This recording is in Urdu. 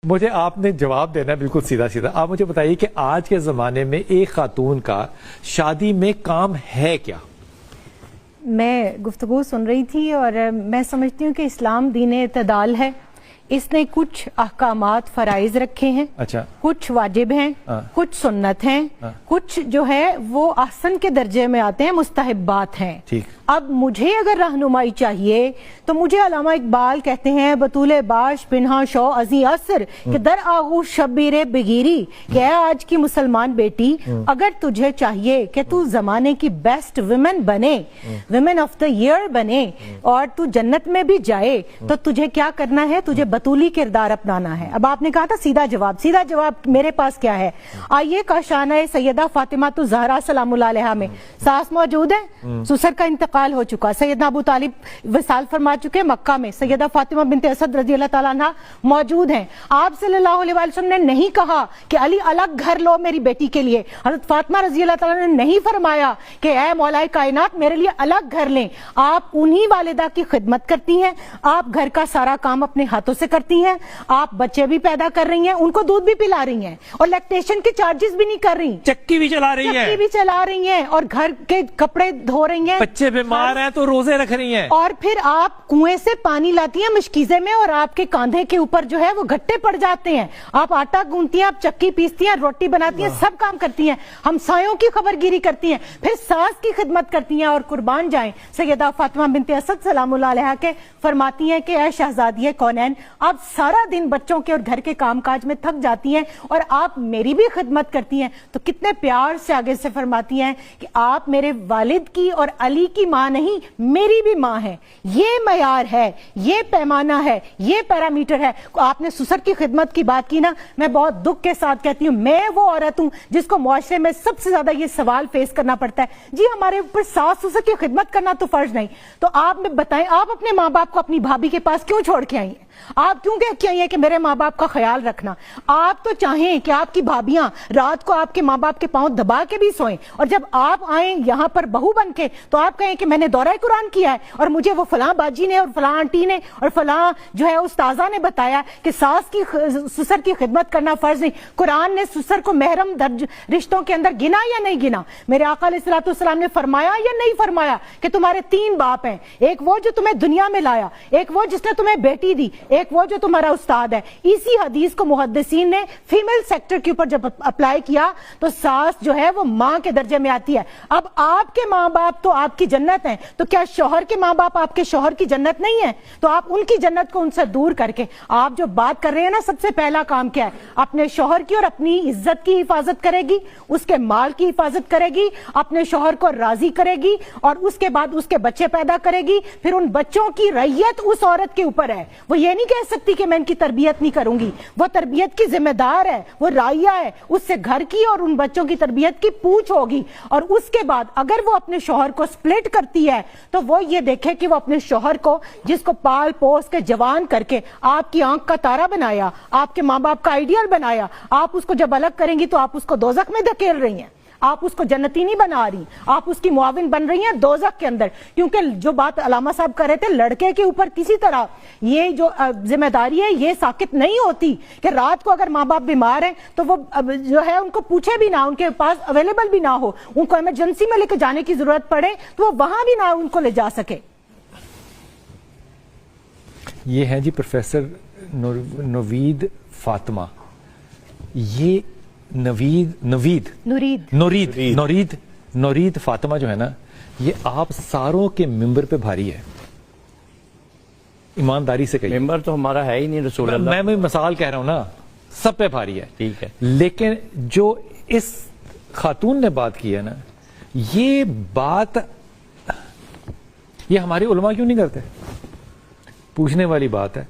مجھے آپ نے جواب دینا ہے بالکل سیدھا سیدھا. آپ مجھے بتائیے کہ آج کے زمانے میں ایک خاتون کا شادی میں کام ہے کیا؟ میں گفتگو سن رہی تھی اور میں سمجھتی ہوں کہ اسلام دین اعتدال ہے. اس نے کچھ احکامات فرائض رکھے ہیں, اچھا, کچھ واجب ہیں, کچھ سنت ہیں, کچھ جو ہے وہ احسن کے درجے میں آتے ہیں, مستحبات ہیں. ٹھیک. اب مجھے اگر رہنمائی چاہیے تو مجھے علامہ اقبال کہتے ہیں بطول باش پنہا شو ازی اثر کہ در آغوش شبیر بگیری, کہ اے آج کی مسلمان بیٹی اگر تجھے چاہیے کہ تو زمانے کی بیسٹ ویمن بنے, ویمن آف دا ایئر بنے اور تو جنت میں بھی جائے, تو تجھے کیا کرنا ہے؟ تجھے بطولی کردار اپنانا ہے. اب آپ نے کہا تھا سیدھا جواب میرے پاس کیا ہے؟ آئیے کاشانہ سیدہ فاطمہ الزہرا سلام اللہ علیہا میں ساس موجود ہے, سسر کا انتقال ہو چکا, سیدنا ابو طالب وصال فرما چکے مکہ میں, سیدہ فاطمہ بنت اسد رضی اللہ تعالیٰ عنہ موجود ہیں. آپ صلی اللہ علیہ وسلم نے نہیں کہا کہ علی الگ گھر لو میری بیٹی کے لیے, حضرت فاطمہ رضی اللہ تعالیٰ نے نہیں فرمایا کہ اے مولا کائنات میرے لیے الگ گھر لیں. آپ انہی والدہ کی خدمت کرتی ہیں, آپ گھر کا سارا کام اپنے ہاتھوں سے کرتی ہیں, آپ بچے بھی پیدا کر رہی ہیں, ان کو دودھ بھی پلا رہی ہیں اور لیکٹیشن کے چارجز بھی نہیں کر رہی, چکی بھی چلا رہی ہیں اور گھر کے کپڑے دھو رہی ہیں, بچے بیمار ہیں تو روزے رکھ رہی ہیں, اور پھر آپ کنویں سے پانی لاتی ہیں مشکیزے میں اور آپ کے کاندھے کے اوپر جو ہے وہ گھٹے پڑ جاتے ہیں, آپ آٹا گونتی ہیں, آپ چکی پیستی ہیں, روٹی بناتی ہیں, سب کام کرتی ہیں, ہمسایوں کی خبرگیری کرتی ہیں, پھر ساس کی خدمت کرتی ہیں. اور قربان جائیں سیدہ فاطمہ بنت اسد سلام اللہ علیہا کے فرماتی ہیں کہ اے شہزادی کونین, آپ سارا دن بچوں کے اور گھر کے کام کاج میں تھک جاتی ہیں اور آپ میری بھی خدمت کرتی ہیں. تو کتنے پیار سے آگے سے فرماتی ہیں کہ آپ میرے والد کی اور علی کی ماں نہیں, میری بھی ماں ہے. یہ معیار ہے, یہ پیمانہ ہے, یہ پیرامیٹر ہے. آپ نے سسر کی خدمت کی بات کی نا, میں بہت دکھ کے ساتھ کہتی ہوں میں وہ عورت ہوں جس کو معاشرے میں سب سے زیادہ یہ سوال فیس کرنا پڑتا ہے, جی ہمارے اوپر ساس سسر کی خدمت کرنا تو فرض نہیں, تو آپ میں بتائیں آپ اپنے ماں باپ کو اپنی بھابھی کے پاس کیوں چھوڑ کے آئی ہیں؟ آپ کیوں کہہ کے آئی ہیں کہ میرے ماں باپ کا خیال رکھنا؟ آپ تو چاہیں کہ آپ کی بھابیاں رات کو آپ کے ماں باپ کے پاؤں دبا کے بھی سوئیں, اور جب آپ آئیں یہاں پر بہو بن کے تو آپ کہیں کہ میں نے دورہ قرآن کیا ہے اور مجھے وہ فلاں باجی نے اور فلاں آنٹی نے اور فلاں جو ہے استاذہ نے بتایا کہ ساس کی سسر کی خدمت کرنا فرض نہیں. قرآن نے سسر کو محرم درج رشتوں کے اندر گنا یا نہیں گنا؟ میرے آقا علیہ الصلوۃ والسلام نے فرمایا یا نہیں فرمایا کہ تمہارے 3 باپ ہیں, ایک وہ جو تمہیں دنیا میں لایا, ایک وہ جس نے تمہیں بیٹی دی, ایک وہ جو تمہارا استاد ہے. اسی حدیث کو محدثین نے فیمیل سیکٹر کے اوپر جب اپلائی کیا تو ساس جو ہے وہ ماں کے درجے میں آتی ہے. اب آپ کے ماں باپ تو آپ کی جنت ہیں, تو کیا شوہر کے ماں باپ آپ کے شوہر کی جنت نہیں ہے؟ تو آپ ان کی جنت کو ان سے دور کر کے آپ جو بات کر رہے ہیں نا, سب سے پہلا کام کیا ہے؟ اپنے شوہر کی اور اپنی عزت کی حفاظت کرے گی, اس کے مال کی حفاظت کرے گی, اپنے شوہر کو راضی کرے گی, اور اس کے بعد اس کے بچے پیدا کرے گی. پھر ان بچوں کی رعیت اس عورت کے اوپر ہے. وہ یہ نہیں کہہ سکتی کہ میں ان کی تربیت نہیں کروں گی, وہ تربیت کی ذمہ دار ہے, وہ رائیہ ہے, اس سے گھر کی اور ان بچوں کی تربیت کی پوچھ ہوگی. اور اس کے بعد اگر وہ اپنے شوہر کو سپلٹ کرتی ہے تو وہ یہ دیکھے کہ وہ اپنے شوہر کو جس کو پال پوس کے جوان کر کے آپ کی آنکھ کا تارا بنایا, آپ کے ماں باپ کا آئیڈیل بنایا, آپ اس کو جب الگ کریں گی تو آپ اس کو دوزخ میں دھکیل رہی ہیں, آپ اس کو جنتی نہیں بنا رہی, آپ اس کی معاون بن رہی ہیں دوزخ کے اندر. کیونکہ جو بات علامہ صاحب کر رہے تھے, لڑکے کے اوپر کسی طرح یہ جو ذمہ داری ہے یہ ساقط نہیں ہوتی کہ رات کو اگر ماں باپ بیمار ہیں تو وہ جو ہے ان کو پوچھے بھی نہ, ان کے پاس اویلیبل بھی نہ ہو, ان کو ایمرجنسی میں لے کے جانے کی ضرورت پڑے تو وہ وہاں بھی نہ ان کو لے جا سکے. یہ ہیں جی پروفیسر نوید فاطمہ, یہ نورید فاطمہ جو ہے نا, یہ آپ ساروں کے ممبر پہ بھاری ہے, ایمانداری سے کہیے. ممبر تو ہمارا ہے ہی نہیں رسول اللہ. میں مثال کہہ رہا ہوں نا, سب پہ بھاری ہے. ٹھیک ہے, لیکن جو اس خاتون نے بات کی ہے نا, یہ بات یہ ہمارے علماء کیوں نہیں کرتے؟ پوچھنے والی بات ہے.